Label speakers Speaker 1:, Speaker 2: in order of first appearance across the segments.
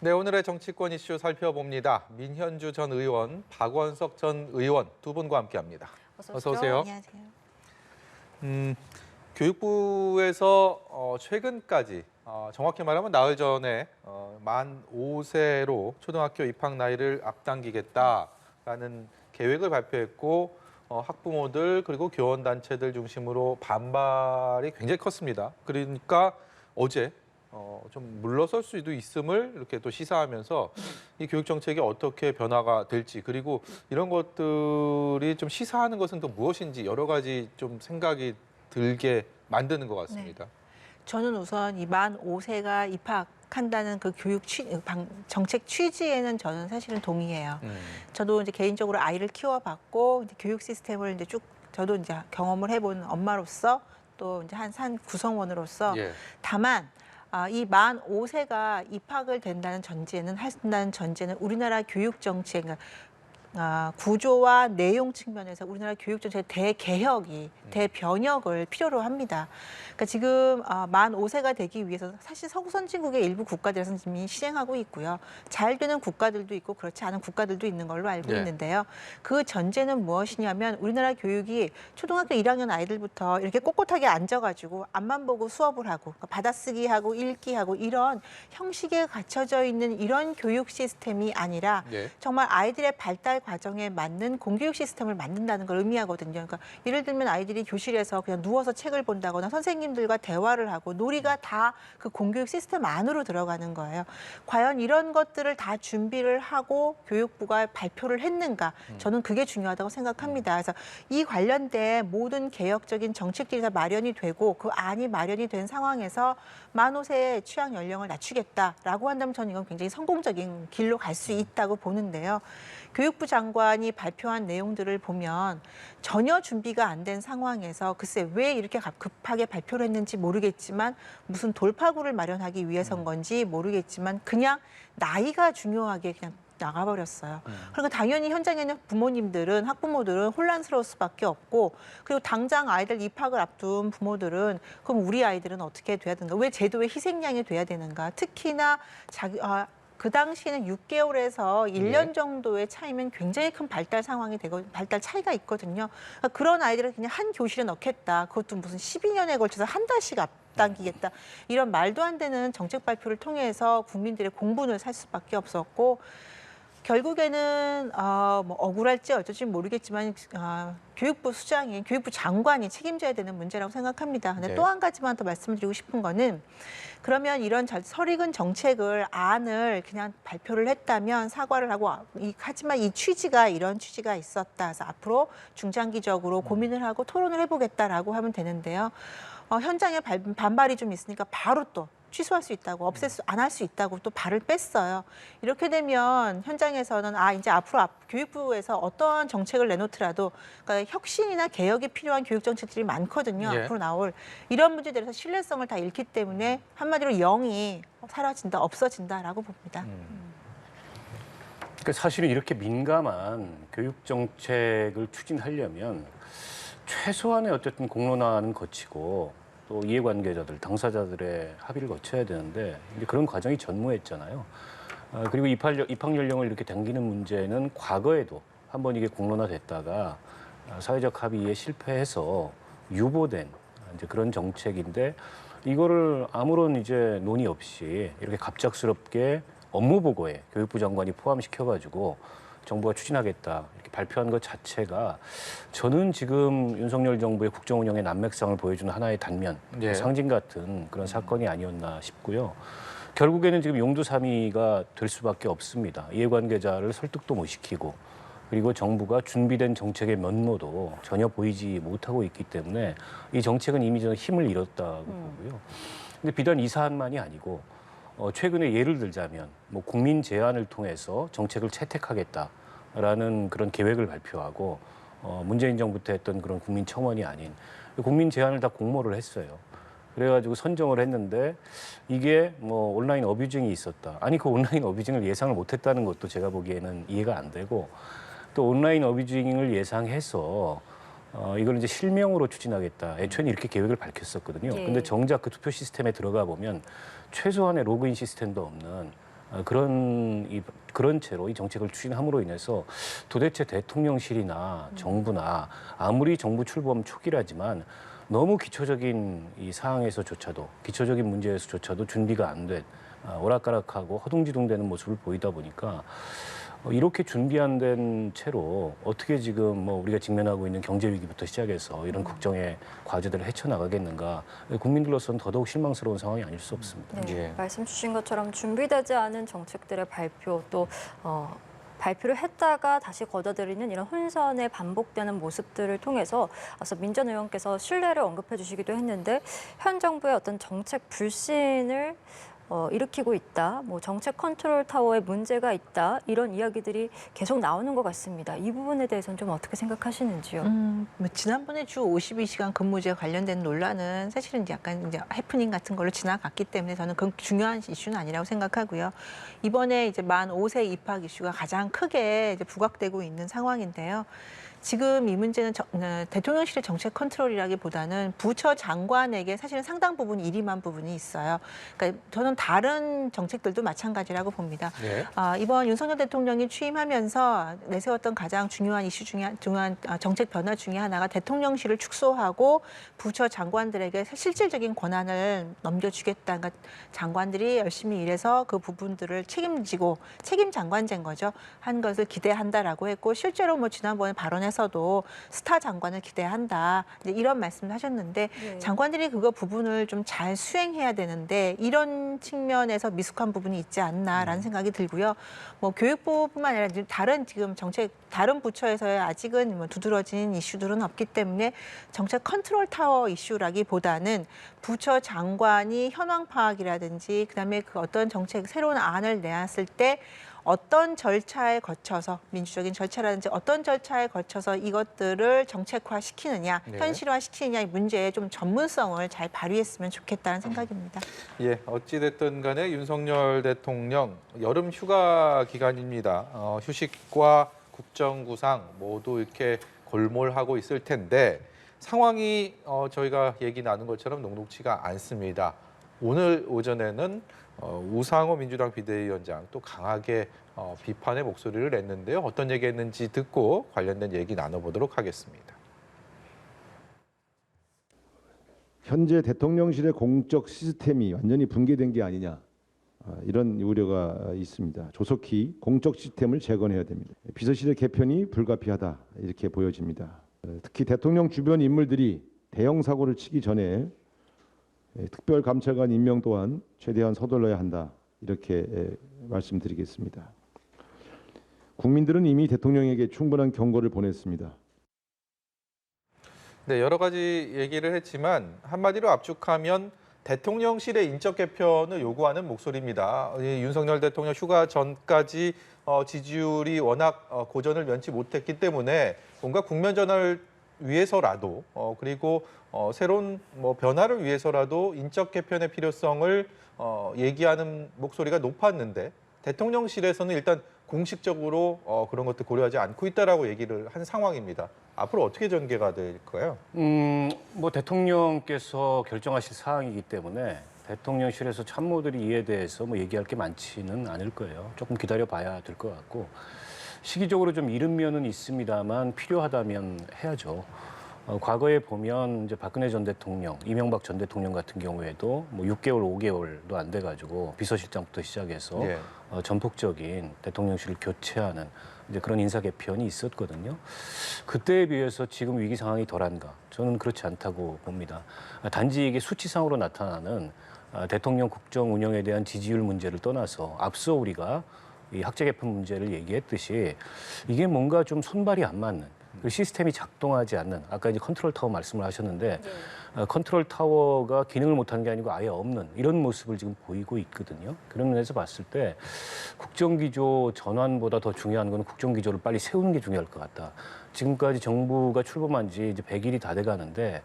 Speaker 1: 네, 오늘의 정치권 이슈 살펴봅니다. 민현주 전 의원, 박원석 전 의원 두 분과 함께합니다. 어서 오세요.
Speaker 2: 안녕하세요.
Speaker 1: 교육부에서 최근까지 정확히 말하면 나흘 전에 만 5세로 초등학교 입학 나이를 앞당기겠다라는 계획을 발표했고 학부모들 그리고 교원단체들 중심으로 반발이 굉장히 컸습니다. 그러니까 어제 좀 물러설 수도 있음을 이렇게 또 시사하면서 이 교육 정책이 어떻게 변화가 될지 그리고 이런 것들이 좀 시사하는 것은 또 무엇인지 여러 가지 좀 생각이 들게 만드는 것 같습니다.
Speaker 2: 네. 저는 우선 이 만 5세가 입학한다는 그 정책 취지에는 저는 사실은 동의해요. 저도 이제 개인적으로 아이를 키워봤고 이제 교육 시스템을 이제 쭉 저도 이제 경험을 해본 엄마로서 또 이제 한 구성원으로서
Speaker 1: 예.
Speaker 2: 다만 이 만 5세가 입학을 한다는 전제는 우리나라 교육 정책, 그러니까 구조와 내용 측면에서 우리나라 교육 정책의 대개혁이 대변혁을 필요로 합니다. 그러니까 지금 만 5세가 되기 위해서 사실 서구 선진국의 일부 국가들에서는 이미 시행하고 있고요. 잘 되는 국가들도 있고 그렇지 않은 국가들도 있는 걸로 알고
Speaker 1: 네.
Speaker 2: 있는데요. 그 전제는 무엇이냐면 우리나라 교육이 초등학교 1학년 아이들부터 이렇게 꼿꼿하게 앉아가지고 앞만 보고 수업을 하고 그러니까 받아쓰기 하고 읽기 하고 이런 형식에 갖춰져 있는 이런 교육 시스템이 아니라
Speaker 1: 네.
Speaker 2: 정말 아이들의 발달 과정에 맞는 공교육 시스템을 만든다는 걸 의미하거든요. 그러니까 예를 들면 아이들이 교실에서 그냥 누워서 책을 본다거나 선생님들과 대화를 하고 놀이가 다 그 공교육 시스템 안으로 들어가는 거예요. 과연 이런 것들을 다 준비를 하고 교육부가 발표를 했는가? 저는 그게 중요하다고 생각합니다. 그래서 이 관련된 모든 개혁적인 정책들이 다 마련이 되고 그 안이 마련이 된 상황에서 만 5세 취학 연령을 낮추겠다라고 한다면 저는 이건 굉장히 성공적인 길로 갈 수 있다고 보는데요. 교육부 장관이 발표한 내용들을 보면 전혀 준비가 안 된 상황에서 글쎄 왜 이렇게 급하게 발표를 했는지 모르겠지만 무슨 돌파구를 마련하기 위해서인 건지 모르겠지만 그냥 나이가 중요하게 그냥 나가버렸어요. 그러니까 당연히 현장에 있는 부모님들은 학부모들은 혼란스러울 수밖에 없고 그리고 당장 아이들 입학을 앞둔 부모들은 그럼 우리 아이들은 어떻게 돼야 되는가? 왜 제도의 희생양이 돼야 되는가? 특히나 그 당시에는 6개월에서 1년
Speaker 1: 네.
Speaker 2: 정도의 차이면 굉장히 큰 발달 상황이 되고 발달 차이가 있거든요. 그러니까 그런 아이들을 그냥 한 교실에 넣겠다. 그것도 무슨 12년에 걸쳐서 한 달씩 앞당기겠다. 이런 말도 안 되는 정책 발표를 통해서 국민들의 공분을 살 수밖에 없었고 결국에는 뭐 억울할지 어쩔지 모르겠지만 교육부 장관이 책임져야 되는 문제라고 생각합니다. 근데
Speaker 1: 네.
Speaker 2: 또 한 가지만 더 말씀드리고 싶은 거는 그러면 이런 설익은 정책을 안을 그냥 발표를 했다면 사과를 하고 하지만 이 취지가 이런 취지가 있었다. 그래서 앞으로 중장기적으로 고민을 하고 토론을 해보겠다라고 하면 되는데요. 현장에 반발이 좀 있으니까 바로 또 취소할 수 있다고 안 할 수 있다고 또 발을 뺐어요. 이렇게 되면 현장에서는 이제 앞으로 교육부에서 어떠한 정책을 내놓더라도 그러니까 혁신이나 개혁이 필요한 교육 정책들이 많거든요.
Speaker 1: 예.
Speaker 2: 앞으로 나올 이런 문제들에서 신뢰성을 다 잃기 때문에 한마디로 영이 사라진다, 없어진다라고 봅니다.
Speaker 3: 그러니까 사실은 이렇게 민감한 교육 정책을 추진하려면 최소한의 어쨌든 공론화는 거치고 또 이해관계자들, 당사자들의 합의를 거쳐야 되는데 이제 그런 과정이 전무했잖아요. 그리고 입학 연령을 이렇게 당기는 문제는 과거에도 한번 이게 공론화됐다가 사회적 합의에 실패해서 유보된 이제 그런 정책인데 이거를 아무런 이제 논의 없이 이렇게 갑작스럽게 업무 보고에 교육부 장관이 포함시켜가지고 정부가 추진하겠다 이렇게 발표한 것 자체가 저는 지금 윤석열 정부의 국정 운영의 난맥상을 보여주는 하나의 단면,
Speaker 1: 예.
Speaker 3: 상징 같은 그런 사건이 아니었나 싶고요. 결국에는 지금 용두사미가 될 수밖에 없습니다. 이해관계자를 설득도 못 시키고 그리고 정부가 준비된 정책의 면모도 전혀 보이지 못하고 있기 때문에 이 정책은 이미 저는 힘을 잃었다고 보고요. 근데 비단 이 사안만이 아니고 최근에 예를 들자면 뭐 국민 제안을 통해서 정책을 채택하겠다라는 그런 계획을 발표하고 문재인 정부 때 했던 그런 국민 청원이 아닌 국민 제안을 다 공모를 했어요. 그래가지고 선정을 했는데 이게 뭐 온라인 어뷰징이 있었다. 아니 그 온라인 어뷰징을 예상을 못했다는 것도 제가 보기에는 이해가 안 되고 또 온라인 어뷰징을 예상해서 이걸 이제 실명으로 추진하겠다. 애초에는 이렇게 계획을 밝혔었거든요.
Speaker 2: 네.
Speaker 3: 근데 정작 그 투표 시스템에 들어가 보면 최소한의 로그인 시스템도 없는 그런 채로 이 정책을 추진함으로 인해서 도대체 대통령실이나 정부나 아무리 정부 출범 초기라지만 너무 기초적인 이 사항에서조차도 기초적인 문제에서조차도 준비가 안 된 오락가락하고 허둥지둥되는 모습을 보이다 보니까 이렇게 준비 안 된 채로 어떻게 지금 뭐 우리가 직면하고 있는 경제 위기부터 시작해서 이런 국정의 과제들을 헤쳐나가겠는가 국민들로서는 더더욱 실망스러운 상황이 아닐 수 없습니다.
Speaker 4: 네,
Speaker 1: 예.
Speaker 4: 말씀 주신 것처럼 준비되지 않은 정책들의 발표 또 발표를 했다가 다시 거둬들이는 이런 혼선에 반복되는 모습들을 통해서 앞서 민전 의원께서 신뢰를 언급해 주시기도 했는데 현 정부의 어떤 정책 불신을 일으키고 있다, 뭐 정책 컨트롤 타워에 문제가 있다 이런 이야기들이 계속 나오는 것 같습니다. 이 부분에 대해서는 좀 어떻게 생각하시는지요?
Speaker 2: 뭐 지난번에 주 52시간 근무제 관련된 논란은 사실은 약간 이제 해프닝 같은 걸로 지나갔기 때문에 저는 그건 중요한 이슈는 아니라고 생각하고요. 이번에 이제 만 5세 입학 이슈가 가장 크게 이제 부각되고 있는 상황인데요. 지금 이 문제는 대통령실의 정책 컨트롤이라기보다는 부처 장관에게 사실은 상당 부분 일임한 부분이 있어요. 그러니까 저는 다른 정책들도 마찬가지라고 봅니다.
Speaker 1: 네.
Speaker 2: 이번 윤석열 대통령이 취임하면서 내세웠던 가장 중요한 이슈 중에 중요한 정책 변화 중에 하나가 대통령실을 축소하고 부처 장관들에게 실질적인 권한을 넘겨주겠다. 그러니까 장관들이 열심히 일해서 그 부분들을 책임지고 책임 장관제인 거죠. 한 것을 기대한다라고 했고 실제로 뭐 지난번에 발언에서도 스타 장관을 기대한다. 이제 이런 말씀을 하셨는데
Speaker 4: 네.
Speaker 2: 장관들이 그거 부분을 좀 잘 수행해야 되는데 이런 측면에서 미숙한 부분이 있지 않나라는 생각이 들고요. 뭐 교육부뿐만 아니라 다른 지금 정책 다른 부처에서의 아직은 뭐 두드러진 이슈들은 없기 때문에 정책 컨트롤 타워 이슈라기보다는 부처 장관이 현황 파악이라든지 그다음에 그 어떤 정책 새로운 안을 내놨을 때 어떤 절차에 거쳐서 민주적인 절차라든지 어떤 절차에 거쳐서 이것들을 정책화시키느냐,
Speaker 1: 네.
Speaker 2: 현실화시키느냐 이 문제에 좀 전문성을 잘 발휘했으면 좋겠다는 생각입니다.
Speaker 1: 예, 어찌됐든 간에 윤석열 대통령 여름 휴가 기간입니다. 휴식과 국정구상 모두 이렇게 골몰하고 있을 텐데 상황이 저희가 얘기 나눈 것처럼 녹록치가 않습니다. 오늘 오전에는 우상호 민주당 비대위원장 또 강하게 비판의 목소리를 냈는데요. 어떤 얘기했는지 듣고 관련된 얘기 나눠보도록 하겠습니다.
Speaker 5: 현재 대통령실의 공적 시스템이 완전히 붕괴된 게 아니냐 이런 우려가 있습니다. 조속히 공적 시스템을 재건해야 됩니다. 비서실의 개편이 불가피하다 이렇게 보여집니다. 특히 대통령 주변 인물들이 대형 사고를 치기 전에 특별감찰관 임명 또한 최대한 서둘러야 한다 이렇게 말씀드리겠습니다. 국민들은 이미 대통령에게 충분한 경고를 보냈습니다.
Speaker 1: 네, 여러 가지 얘기를 했지만 한마디로 압축하면 대통령실의 인적 개편을 요구하는 목소리입니다. 윤석열 대통령 휴가 전까지 지지율이 워낙 고전을 면치 못했기 때문에 뭔가 국면 전환을 위해서라도 그리고 새로운 뭐 변화를 위해서라도 인적 개편의 필요성을 얘기하는 목소리가 높았는데 대통령실에서는 일단 공식적으로 그런 것들 고려하지 않고 있다라고 얘기를 한 상황입니다. 앞으로 어떻게 전개가 될까요?
Speaker 3: 뭐 대통령께서 결정하실 사항이기 때문에 대통령실에서 참모들이 이에 대해서 뭐 얘기할 게 많지는 않을 거예요. 조금 기다려봐야 될 것 같고 시기적으로 좀 이른 면은 있습니다만 필요하다면 해야죠. 과거에 보면 이제 박근혜 전 대통령, 이명박 전 대통령 같은 경우에도 뭐 6개월, 5개월도 안 돼가지고 비서실장부터 시작해서
Speaker 1: 예.
Speaker 3: 전폭적인 대통령실을 교체하는 이제 그런 인사 개편이 있었거든요. 그때에 비해서 지금 위기 상황이 덜한가? 저는 그렇지 않다고 봅니다. 단지 이게 수치상으로 나타나는 대통령 국정 운영에 대한 지지율 문제를 떠나서 앞서 우리가 이 학제 개편 문제를 얘기했듯이 이게 뭔가 좀 손발이 안 맞는 그 시스템이 작동하지 않는 아까 이제 컨트롤 타워 말씀을 하셨는데 컨트롤 타워가 기능을 못하는 게 아니고 아예 없는 이런 모습을 지금 보이고 있거든요. 그런 면에서 봤을 때 국정기조 전환보다 더 중요한 건 국정기조를 빨리 세우는 게 중요할 것 같다. 지금까지 정부가 출범한 지 이제 100일이 다 돼가는데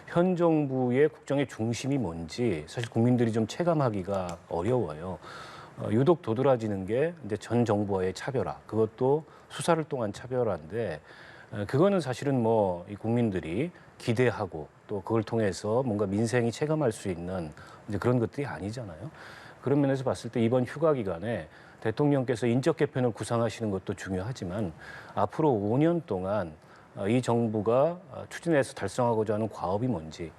Speaker 3: 현 정부의 국정의 중심이 뭔지 사실 국민들이 좀 체감하기가 어려워요. 유독 도드라지는 게 이제 전 정부와의 차별화, 그것도 수사를 통한 차별화인데 그거는 사실은 뭐 이 국민들이 기대하고 또 그걸 통해서 뭔가 민생이 체감할 수 있는 이제 그런 것들이 아니잖아요. 그런 면에서 봤을 때 이번 휴가 기간에 대통령께서 인적 개편을 구상하시는 것도 중요하지만 앞으로 5년 동안 이 정부가 추진해서 달성하고자 하는 과업이 뭔지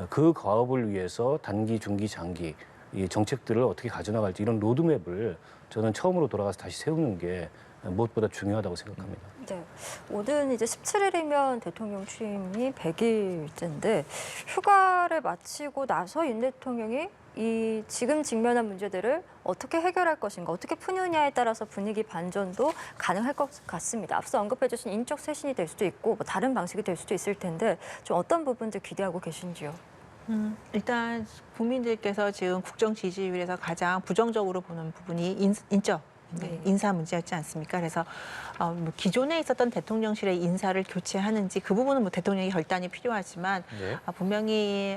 Speaker 3: 그 과업을 위해서 단기, 중기, 장기 이 정책들을 어떻게 가져나갈지 이런 로드맵을 저는 처음으로 돌아가서 다시 세우는 게 무엇보다 중요하다고 생각합니다.
Speaker 4: 네. 오는 이제 17일이면 대통령 취임이 100일째인데 휴가를 마치고 나서 윤 대통령이 이 지금 직면한 문제들을 어떻게 해결할 것인가, 어떻게 푸느냐에 따라서 분위기 반전도 가능할 것 같습니다. 앞서 언급해 주신 인적 쇄신이 될 수도 있고 뭐 다른 방식이 될 수도 있을 텐데 좀 어떤 부분들 기대하고 계신지요?
Speaker 2: 일단 국민들께서 지금 국정 지지율에서 가장 부정적으로 보는 부분이 인적.
Speaker 4: 네.
Speaker 2: 인사 문제였지 않습니까? 그래서 뭐 기존에 있었던 대통령실의 인사를 교체하는지 그 부분은 뭐 대통령의 결단이 필요하지만
Speaker 1: 네.
Speaker 2: 분명히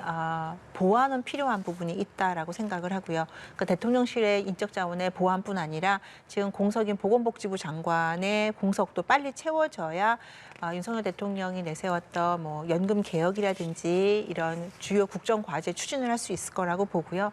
Speaker 2: 보완은 필요한 부분이 있다라고 생각을 하고요. 그러니까 대통령실의 인적 자원의 보완뿐 아니라 지금 공석인 보건복지부 장관의 공석도 빨리 채워져야 윤석열 대통령이 내세웠던 뭐 연금 개혁이라든지 이런 주요 국정 과제 추진을 할 수 있을 거라고 보고요.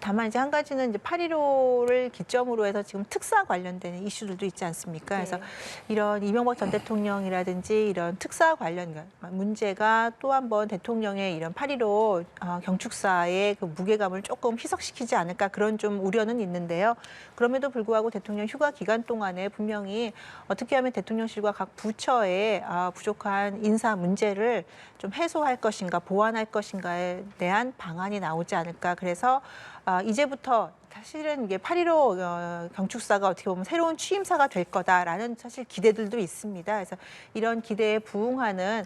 Speaker 2: 다만 이제 한 가지는 이제 8.15를 기점으로 해서 지금 특사 관련되는 이슈들도 있지 않습니까? 그래서 이런 이명박 전 대통령이라든지 이런 특사 관련 문제가 또 한 번 대통령의 이런 8.15 경축사의 그 무게감을 조금 희석시키지 않을까 그런 좀 우려는 있는데요. 그럼에도 불구하고 대통령 휴가 기간 동안에 분명히 어떻게 하면 대통령실과 각 부처의 부족한 인사 문제를 좀 해소할 것인가 보완할 것인가에 대한 방안이 나오지 않을까. 그래서 이제부터 사실은 이게 8.15 경축사가 어떻게 보면 새로운 취임사가 될 거다라는 사실 기대들도 있습니다. 그래서 이런 기대에 부응하는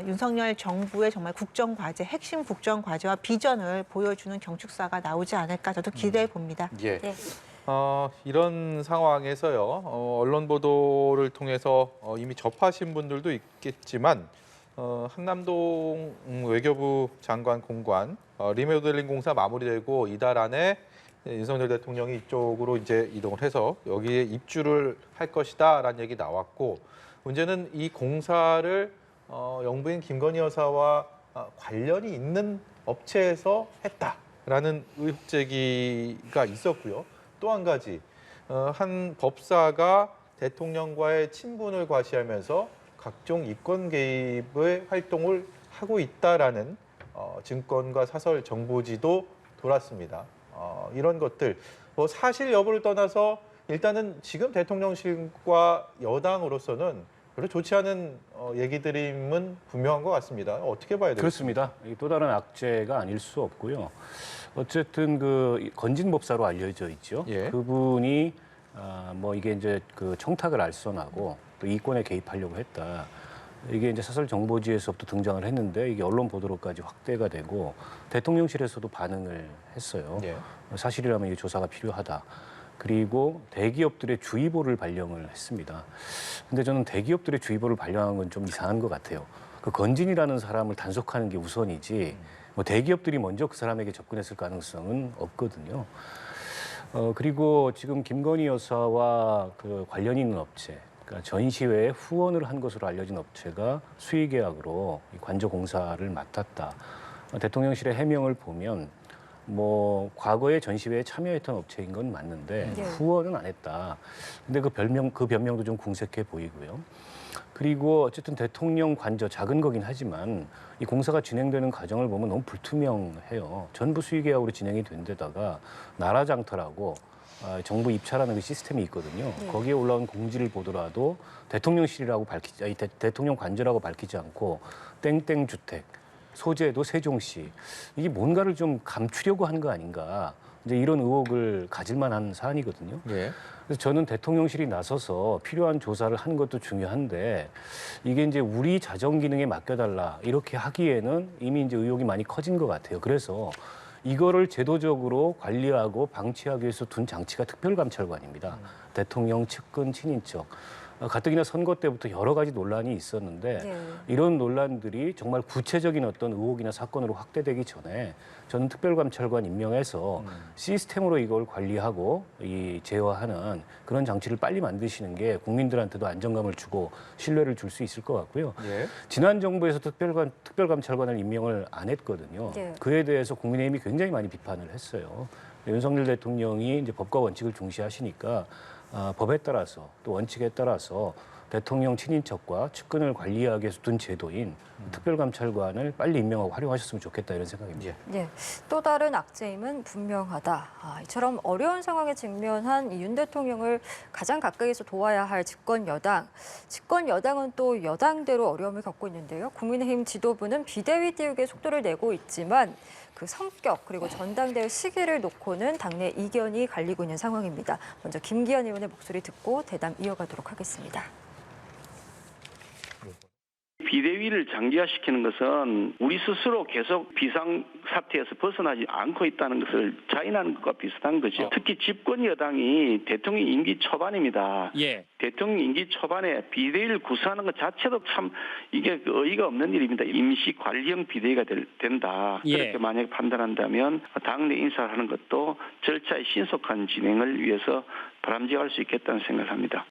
Speaker 2: 윤석열 정부의 정말 국정 과제, 핵심 국정 과제와 비전을 보여주는 경축사가 나오지 않을까 저도 기대해 봅니다.
Speaker 1: 예.
Speaker 4: 네.
Speaker 1: 이런 상황에서요, 언론 보도를 통해서 이미 접하신 분들도 있겠지만, 한남동 외교부 장관 공관 리모델링 공사 마무리되고 이달 안에 윤석열 대통령이 이쪽으로 이제 이동을 해서 여기에 입주를 할 것이다라는 얘기 나왔고, 문제는 이 공사를 영부인 김건희 여사와 관련이 있는 업체에서 했다라는 의혹 제기가 있었고요. 또 한 가지, 한 법사가 대통령과의 친분을 과시하면서 각종 이권 개입의 활동을 하고 있다라는 증권과 사설 정보지도 돌았습니다. 이런 것들 뭐 사실 여부를 떠나서 일단은 지금 대통령실과 여당으로서는 별로 좋지 않은 얘기들임은 분명한 것 같습니다. 어떻게 봐야 되겠습니까?
Speaker 3: 그렇습니다. 또 다른 악재가 아닐 수 없고요. 어쨌든 그 건진 법사로 알려져 있죠.
Speaker 1: 예.
Speaker 3: 그분이 뭐 이게 이제 그 청탁을 알선하고 또 이권에 개입하려고 했다. 이게 이제 사설 정보지에서부터 등장을 했는데 이게 언론 보도로까지 확대가 되고 대통령실에서도 반응을 했어요.
Speaker 1: 예.
Speaker 3: 사실이라면 이 조사가 필요하다. 그리고 대기업들의 주의보를 발령을 했습니다. 근데 저는 대기업들의 주의보를 발령한 건 좀 이상한 것 같아요. 그 건진이라는 사람을 단속하는 게 우선이지 뭐 대기업들이 먼저 그 사람에게 접근했을 가능성은 없거든요. 그리고 지금 김건희 여사와 그 관련 있는 업체, 그러니까 전시회에 후원을 한 것으로 알려진 업체가 수의계약으로 이 관저 공사를 맡았다. 대통령실의 해명을 보면 뭐 과거에 전시회에 참여했던 업체인 건 맞는데
Speaker 4: 네.
Speaker 3: 후원은 안 했다. 근데 그 변명도 좀 궁색해 보이고요. 그리고 어쨌든 대통령 관저 작은 거긴 하지만 이 공사가 진행되는 과정을 보면 너무 불투명해요. 전부 수의계약으로 진행이 된 데다가 나라장터라고 정부 입찰하는 그 시스템이 있거든요.
Speaker 4: 네.
Speaker 3: 거기에 올라온 공지를 보더라도 대통령실이라고 대통령 관저라고 밝히지 않고 땡땡 주택, 소재도 세종시. 이게 뭔가를 좀 감추려고 한 거 아닌가. 이제 이런 의혹을 가질 만한 사안이거든요.
Speaker 1: 예.
Speaker 3: 그래서 저는 대통령실이 나서서 필요한 조사를 하는 것도 중요한데 이게 이제 우리 자정 기능에 맡겨달라 이렇게 하기에는 이미 이제 의혹이 많이 커진 것 같아요. 그래서 이거를 제도적으로 관리하고 방치하기 위해서 둔 장치가 특별감찰관입니다. 대통령 측근 친인척. 가뜩이나 선거 때부터 여러 가지 논란이 있었는데
Speaker 4: 네.
Speaker 3: 이런 논란들이 정말 구체적인 어떤 의혹이나 사건으로 확대되기 전에 저는 특별감찰관 임명해서 시스템으로 이걸 관리하고 이 제어하는 그런 장치를 빨리 만드시는 게 국민들한테도 안정감을 주고 신뢰를 줄 수 있을 것 같고요.
Speaker 1: 예.
Speaker 3: 지난 정부에서 특별감찰관을 임명을 안 했거든요.
Speaker 4: 네.
Speaker 3: 그에 대해서 국민의힘이 굉장히 많이 비판을 했어요. 윤석열 대통령이 이제 법과 원칙을 중시하시니까 법에 따라서 또 원칙에 따라서 대통령 친인척과 측근을 관리하기 위해서 둔 제도인 특별감찰관을 빨리 임명하고 활용하셨으면 좋겠다 이런 생각입니다.
Speaker 4: 예, 또 다른 악재임은 분명하다. 이처럼 어려운 상황에 직면한 이 윤 대통령을 가장 가까이서 도와야 할 집권 여당. 집권 여당은 또 여당대로 어려움을 겪고 있는데요. 국민의힘 지도부는 비대위 띄우기에 속도를 내고 있지만 그 성격 그리고 전당대회 시기를 놓고는 당내 이견이 갈리고 있는 상황입니다. 먼저 김기현 의원의 목소리 듣고 대담 이어가도록 하겠습니다.
Speaker 6: 비대위를 장기화시키는 것은 우리 스스로 계속 비상사태에서 벗어나지 않고 있다는 것을 자인하는 것과 비슷한 거죠. 특히 집권 여당이 대통령 임기 초반입니다.
Speaker 7: 예.
Speaker 6: 대통령 임기 초반에 비대위를 구성하는 것 자체도 참 이게 의의가 없는 일입니다. 임시 관리형 비대위가 된다.
Speaker 7: 예.
Speaker 6: 그렇게 만약에 판단한다면 당내 인사를 하는 것도 절차의 신속한 진행을 위해서 바람직할 수 있겠다는 생각을 합니다.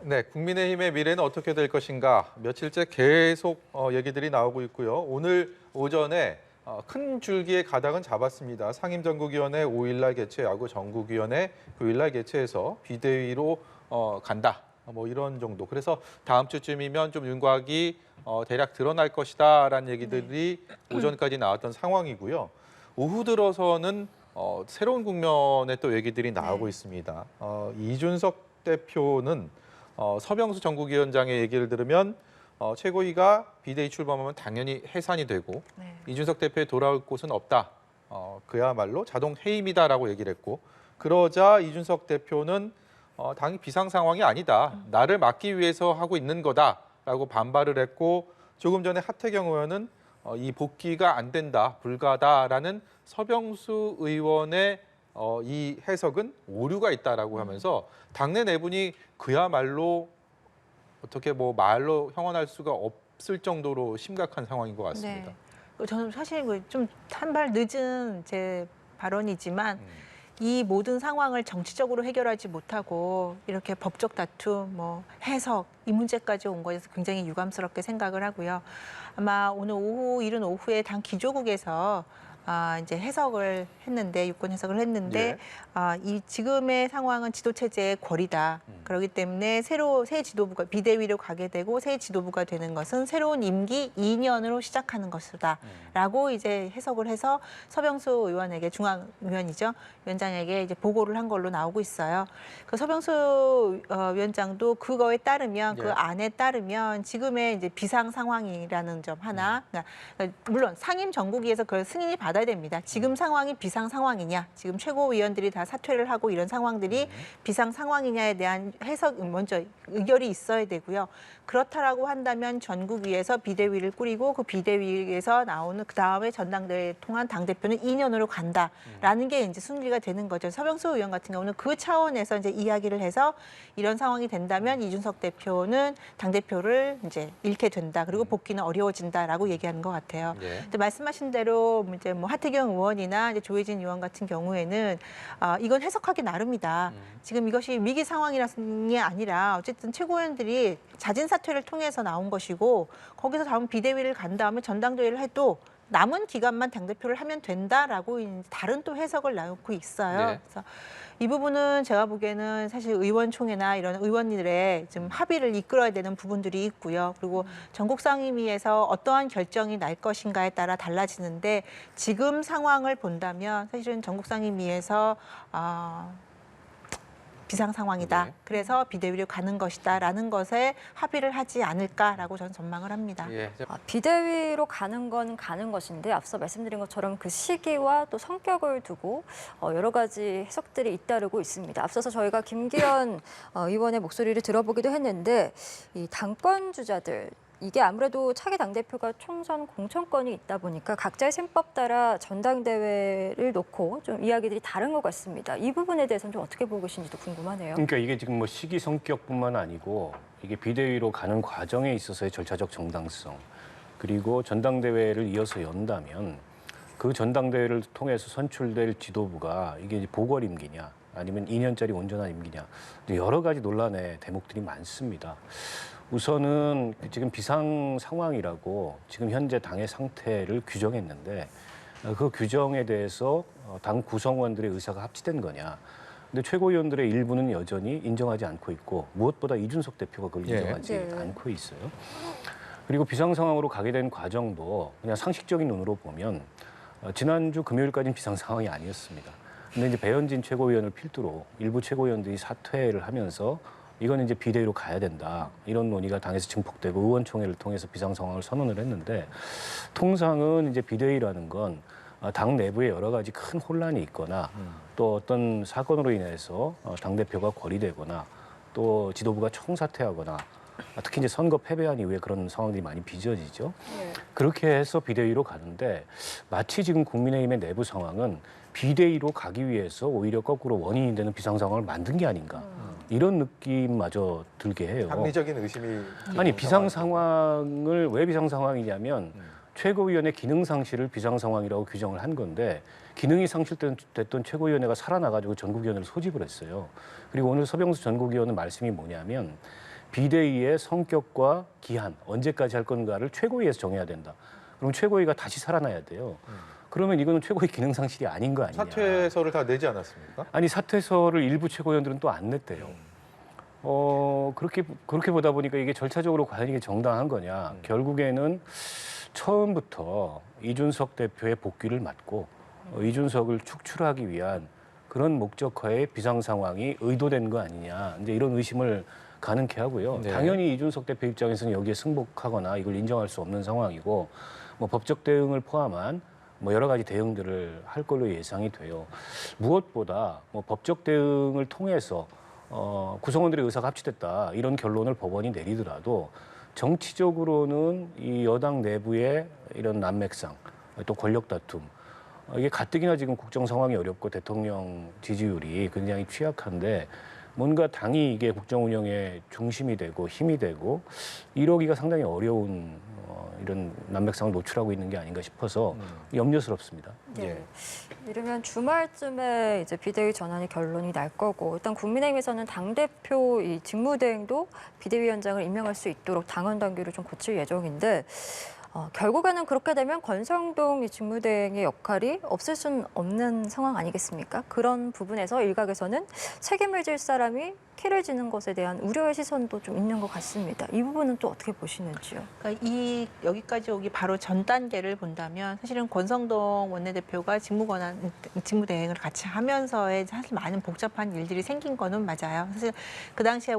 Speaker 1: 네, 국민의힘의 미래는 어떻게 될 것인가 며칠째 계속 얘기들이 나오고 있고요. 오늘 오전에 큰 줄기의 가닥은 잡았습니다. 상임전국위원회 5일날 개최하고 전국위원회 9일날 개최해서 비대위로 간다. 뭐 이런 정도. 그래서 다음 주쯤이면 좀 윤곽이 대략 드러날 것이다라는 얘기들이 오전까지 나왔던 상황이고요. 오후 들어서는 새로운 국면의 또 얘기들이 나오고 있습니다. 이준석 대표는 서병수 전국위원장의 얘기를 들으면 최고위가 비대위 출범하면 당연히 해산이 되고 이준석 대표에 돌아올 곳은 없다. 그야말로 자동 해임이다라고 얘기를 했고 그러자 이준석 대표는 당이 비상 상황이 아니다. 나를 막기 위해서 하고 있는 거다라고 반발을 했고 조금 전에 하태경 의원은 이 복귀가 안 된다, 불가다라는 서병수 의원의 이 해석은 오류가 있다라고 하면서 당내 내분이 그야말로 어떻게 뭐 말로 형언할 수가 없을 정도로 심각한 상황인 것 같습니다.
Speaker 2: 네. 저는 사실 좀 한 발 늦은 제 발언이지만 이 모든 상황을 정치적으로 해결하지 못하고 이렇게 법적 다툼, 뭐 해석 이 문제까지 온 거에서 굉장히 유감스럽게 생각을 하고요. 아마 오늘 오후 이른 오후에 당 기조국에서 이제 해석을 했는데 유권 해석을 했는데 이 지금의 상황은 지도 체제의 궐이다. 그렇기 때문에 새 지도부가 비대위로 가게 되고 새 지도부가 되는 것은 새로운 임기 2년으로 시작하는 것이다라고 이제 해석을 해서 서병수 의원에게 중앙위원이죠. 위원장에게 이제 보고를 한 걸로 나오고 있어요. 그 서병수 위원장도 그거에 따르면 그 안에 따르면 지금의 이제 비상 상황이라는 점 하나. 그러니까 물론 상임 전국위에서 그걸 승인이 받아야 됩니다. 지금 상황이 비상 상황이냐, 지금 최고위원들이 다 사퇴를 하고 이런 상황들이 비상 상황이냐에 대한 해석 먼저 의결이 있어야 되고요. 그렇다라고 한다면 전국위에서 비대위를 꾸리고 그 비대위에서 나오는 그 다음에 전당대회 통한 당 대표는 2년으로 간다라는 게 이제 순리가 되는 거죠. 서병수 의원 같은 경우는 그 차원에서 이제 이야기를 해서 이런 상황이 된다면 이준석 대표는 당 대표를 이제 잃게 된다. 그리고 복귀는 어려워진다라고 얘기하는 것 같아요. 근데 말씀하신 대로 이제 뭐 하태경 의원이나 이제 조혜진 의원 같은 경우에는 이건 해석하기 나름이다. 지금 이것이 위기 상황이라는 아니라 어쨌든 최고위원들이 자진 사퇴를 통해서 나온 것이고 거기서 다음 비대위를 간 다음에 전당대회를 해도 남은 기간만 당대표를 하면 된다라고 다른 또 해석을 나오고 있어요. 그래서 이 부분은 제가 보기에는 사실 의원총회나 이런 의원들의 좀 합의를 이끌어야 되는 부분들이 있고요. 그리고 전국 상임위에서 어떠한 결정이 날 것인가에 따라 달라지는데 지금 상황을 본다면 사실은 전국 상임위에서 비상 상황이다. 그래서 비대위로 가는 것이다라는 것에 합의를 하지 않을까라고 저는 전망을 합니다.
Speaker 4: 비대위로 가는 건 가는 것인데 앞서 말씀드린 것처럼 그 시기와 또 성격을 두고 여러 가지 해석들이 잇따르고 있습니다. 앞서서 저희가 김기현 의원의 목소리를 들어보기도 했는데 이 당권 주자들 이게 아무래도 차기 당대표가 총선 공천권이 있다 보니까 각자의 셈법 따라 전당대회를 놓고 좀 이야기들이 다른 것 같습니다. 이 부분에 대해서는 좀 어떻게 보고 계신지도 궁금하네요.
Speaker 3: 그러니까 이게 지금 뭐 시기 성격뿐만 아니고 이게 비대위로 가는 과정에 있어서의 절차적 정당성 그리고 전당대회를 이어서 연다면 그 전당대회를 통해서 선출될 지도부가 이게 이제 보궐 임기냐 아니면 2년짜리 온전한 임기냐 여러 가지 논란의 대목들이 많습니다. 우선은 지금 비상 상황이라고 지금 현재 당의 상태를 규정했는데 그 규정에 대해서 당 구성원들의 의사가 합치된 거냐. 근데 최고위원들의 일부는 여전히 인정하지 않고 있고 무엇보다 이준석 대표가 그걸
Speaker 1: 예.
Speaker 3: 인정하지
Speaker 4: 예.
Speaker 3: 않고 있어요. 그리고 비상 상황으로 가게 된 과정도 그냥 상식적인 눈으로 보면 지난주 금요일까지는 비상 상황이 아니었습니다. 근데 이제 배현진 최고위원을 필두로 일부 최고위원들이 사퇴를 하면서 이건 이제 비대위로 가야 된다. 이런 논의가 당에서 증폭되고 의원총회를 통해서 비상 상황을 선언을 했는데 통상은 이제 비대위라는 건 당 내부에 여러 가지 큰 혼란이 있거나 또 어떤 사건으로 인해서 당대표가 고리되거나 또 지도부가 총사퇴하거나 특히 이제 선거 패배한 이후에 그런 상황들이 많이 빚어지죠. 그렇게 해서 비대위로 가는데 마치 지금 국민의힘의 내부 상황은 비대위로 가기 위해서 오히려 거꾸로 원인이 되는 비상 상황을 만든 게 아닌가. 이런 느낌마저 들게 해요.
Speaker 1: 합리적인 의심이
Speaker 3: 아니
Speaker 1: 드는
Speaker 3: 비상
Speaker 1: 상황이죠.
Speaker 3: 상황을 왜 비상 상황이냐면 최고위원의 기능 상실을 비상 상황이라고 규정을 한 건데 기능이 상실됐던 최고위원회가 살아나가지고 전국위원회를 소집을 했어요. 그리고 오늘 서병수 전국위원의 말씀이 뭐냐면 비대위의 성격과 기한 언제까지 할 건가를 최고위에서 정해야 된다. 그럼 최고위가 다시 살아나야 돼요. 그러면 이거는 최고위 기능 상실이 아닌 거 아니냐.
Speaker 1: 사퇴서를 다 내지 않았습니까?
Speaker 3: 아니 사퇴서를 일부 최고위원들은 또 안 냈대요. 그렇게 보다 보니까 이게 절차적으로 과연 이게 정당한 거냐. 결국에는 처음부터 이준석 대표의 복귀를 막고 이준석을 축출하기 위한 그런 목적하에 비상 상황이 의도된 거 아니냐. 이제 이런 의심을 가능케 하고요.
Speaker 1: 네.
Speaker 3: 당연히 이준석 대표 입장에서는 여기에 승복하거나 이걸 인정할 수 없는 상황이고 뭐 법적 대응을 포함한 뭐 여러 가지 대응들을 할 걸로 예상이 돼요. 무엇보다 뭐 법적 대응을 통해서 구성원들의 의사가 합치됐다 이런 결론을 법원이 내리더라도 정치적으로는 이 여당 내부의 이런 난맥상 또 권력 다툼 이게 가뜩이나 지금 국정 상황이 어렵고 대통령 지지율이 굉장히 취약한데 뭔가 당이 이게 국정 운영의 중심이 되고 힘이 되고 이러기가 상당히 어려운 이런 난맥상을 노출하고 있는 게 아닌가 싶어서 염려스럽습니다.
Speaker 4: 네. 이르면 주말쯤에 이제 비대위 전환이 결론이 날 거고 일단 국민의힘에서는 당대표 이 직무대행도 비대위원장을 임명할 수 있도록 당원 당규를 좀 고칠 예정인데 결국에는 그렇게 되면 권성동 이 직무대행의 역할이 없을 수는 없는 상황 아니겠습니까? 그런 부분에서 일각에서는 책임을 질 사람이 키를 지는 것에 대한 우려의 시선도 좀 있는 것 같습니다. 이 부분은 또 어떻게 보시는지요?
Speaker 2: 그러니까 여기까지 오기 바로 전 단계를 본다면 사실은 권성동 원내대표가 직무대행을 같이 하면서의 사실 많은 복잡한 일들이 생긴 거는 맞아요. 사실 그 당시에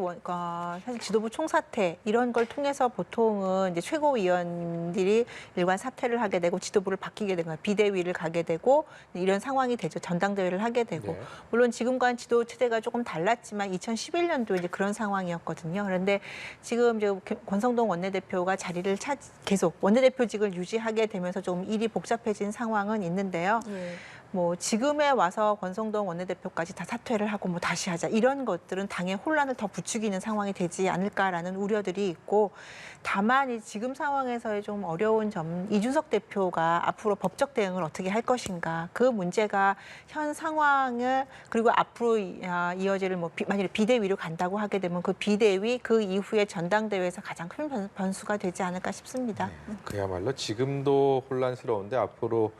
Speaker 2: 사실 지도부 총사퇴 이런 걸 통해서 보통은 이제 최고위원들이 일관 사퇴를 하게 되고 지도부를 바뀌게 되고 비대위를 가게 되고 이런 상황이 되죠. 전당대회를 하게 되고
Speaker 1: 네.
Speaker 2: 물론 지금과는 지도 체제가 조금 달랐지만 2011년도 이제 그런 상황이었거든요. 그런데 지금 이제 권성동 원내대표가 자리를 계속 원내대표직을 유지하게 되면서 좀 일이 복잡해진 상황은 있는데요. 뭐 지금에 와서 권성동 원내대표까지 다 사퇴를 하고 뭐 다시 하자 이런 것들은 당의 혼란을 더 부추기는 상황이 되지 않을까라는 우려들이 있고 다만 이 지금 상황에서의 좀 어려운 점 이준석 대표가 앞으로 법적 대응을 어떻게 할 것인가 그 문제가 현 상황을 그리고 앞으로 이어질 뭐 만약에 비대위로 간다고 하게 되면 그 비대위 그 이후에 전당대회에서 가장 큰 변수가 되지 않을까 싶습니다.
Speaker 1: 그야말로 지금도 혼란스러운데 앞으로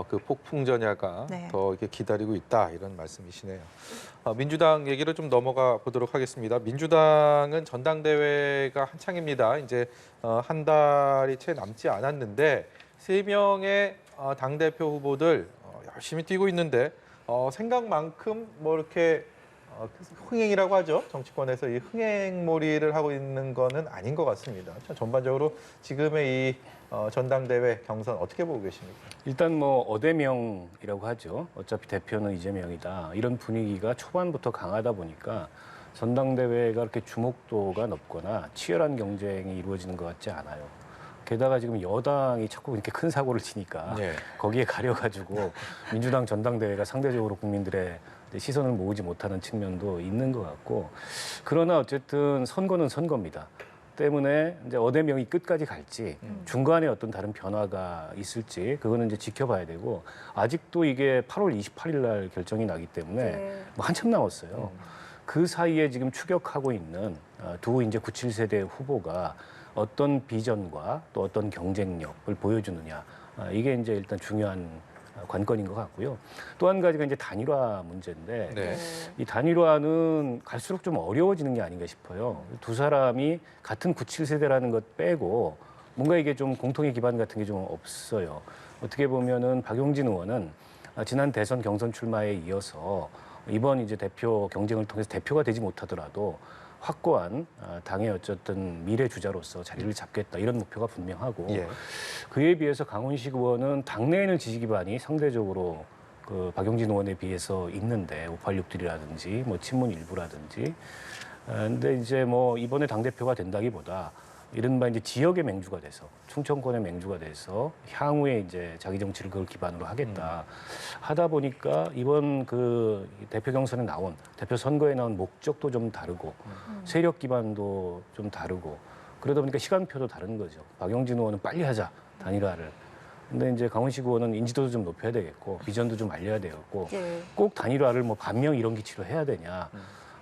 Speaker 1: 그 폭풍 전야가
Speaker 2: 네.
Speaker 1: 더 이렇게 기다리고 있다 이런 말씀이시네요. 민주당 얘기를 좀 넘어가 보도록 하겠습니다. 민주당은 전당대회가 한창입니다. 이제 한 달이 채 남지 않았는데 3명의 당대표 후보들 열심히 뛰고 있는데 생각만큼 뭐 이렇게 흥행이라고 하죠. 정치권에서 이 흥행몰이를 하고 있는 거는 아닌 것 같습니다. 전반적으로 지금의 이 전당대회 경선 어떻게 보고 계십니까?
Speaker 3: 일단 뭐 어대명이라고 하죠. 어차피 대표는 이재명이다. 이런 분위기가 초반부터 강하다 보니까 전당대회가 그렇게 주목도가 높거나 치열한 경쟁이 이루어지는 것 같지 않아요. 게다가 지금 여당이 자꾸 이렇게 큰 사고를 치니까
Speaker 1: 네.
Speaker 3: 거기에 가려가지고 민주당 전당대회가 상대적으로 국민들의 시선을 모으지 못하는 측면도 있는 것 같고 그러나 어쨌든 선거는 선거입니다. 때문에 이제 어대명이 끝까지 갈지 중간에 어떤 다른 변화가 있을지 그거는 이제 지켜봐야 되고 아직도 이게 8월 28일 날 결정이 나기 때문에 뭐 한참 남았어요. 그 사이에 지금 추격하고 있는 두 이제 97세대 후보가 어떤 비전과 또 어떤 경쟁력을 보여주느냐 이게 이제 일단 중요한 관건인 것 같고요. 또 한 가지가 이제 단일화 문제인데
Speaker 1: 네.
Speaker 3: 이 단일화는 갈수록 좀 어려워지는 게 아닌가 싶어요. 두 사람이 같은 97세대라는 것 빼고 뭔가 이게 좀 공통의 기반 같은 게 좀 없어요. 어떻게 보면은 박용진 의원은 지난 대선 경선 출마에 이어서 이번 이제 대표 경쟁을 통해서 대표가 되지 못하더라도 확고한 당의 어쨌든 미래 주자로서 자리를 잡겠다 이런 목표가 분명하고
Speaker 1: 예.
Speaker 3: 그에 비해서 강훈식 의원은 당내에는 지지 기반이 상대적으로 그 박용진 의원에 비해서 있는데 586들이라든지 뭐 친문 일부라든지 근데 이제 뭐 이번에 당 대표가 된다기보다 이른바 이제 지역의 맹주가 돼서 충청권의 맹주가 돼서 향후에 이제 자기 정치를 그걸 기반으로 하겠다 하다 보니까 이번 그 대표 경선에 나온 대표 선거에 나온 목적도 좀 다르고 세력 기반도 좀 다르고 그러다 보니까 시간표도 다른 거죠. 박용진 의원은 빨리 하자 단일화를. 근데 이제 강훈식 의원은 인지도도 좀 높여야 되겠고 비전도 좀 알려야 되겠고
Speaker 4: 예.
Speaker 3: 꼭 단일화를 뭐 반명 이런 기치로 해야 되냐.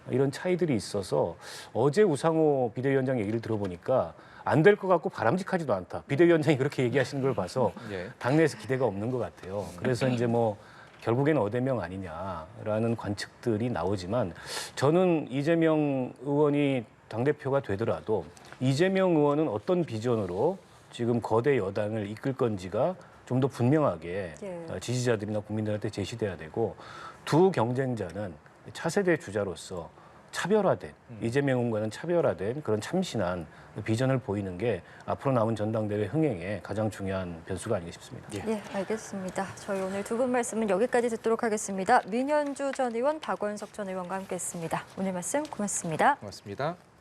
Speaker 3: 이런 차이들이 있어서 어제 우상호 비대위원장 얘기를 들어보니까 안 될 것 같고 바람직하지도 않다. 비대위원장이 그렇게 얘기하시는 걸 봐서
Speaker 1: 예.
Speaker 3: 당내에서 기대가 없는 것 같아요. 그래서 이제 뭐 결국에는 어대명 아니냐라는 관측들이 나오지만 저는 이재명 의원이 당대표가 되더라도 이재명 의원은 어떤 비전으로 지금 거대 여당을 이끌 건지가 좀 더 분명하게
Speaker 4: 예.
Speaker 3: 지지자들이나 국민들한테 제시돼야 되고 두 경쟁자는 차세대 주자로서 차별화된 이재명 의원과는 차별화된 그런 참신한 비전을 보이는 게 앞으로 남은 전당대회 흥행에 가장 중요한 변수가 아닌가 싶습니다.
Speaker 4: 예, 알겠습니다. 저희 오늘 두 분 말씀은 여기까지 듣도록 하겠습니다. 민현주 전 의원, 박원석 전 의원과 함께했습니다. 오늘 말씀 고맙습니다.
Speaker 1: 고맙습니다.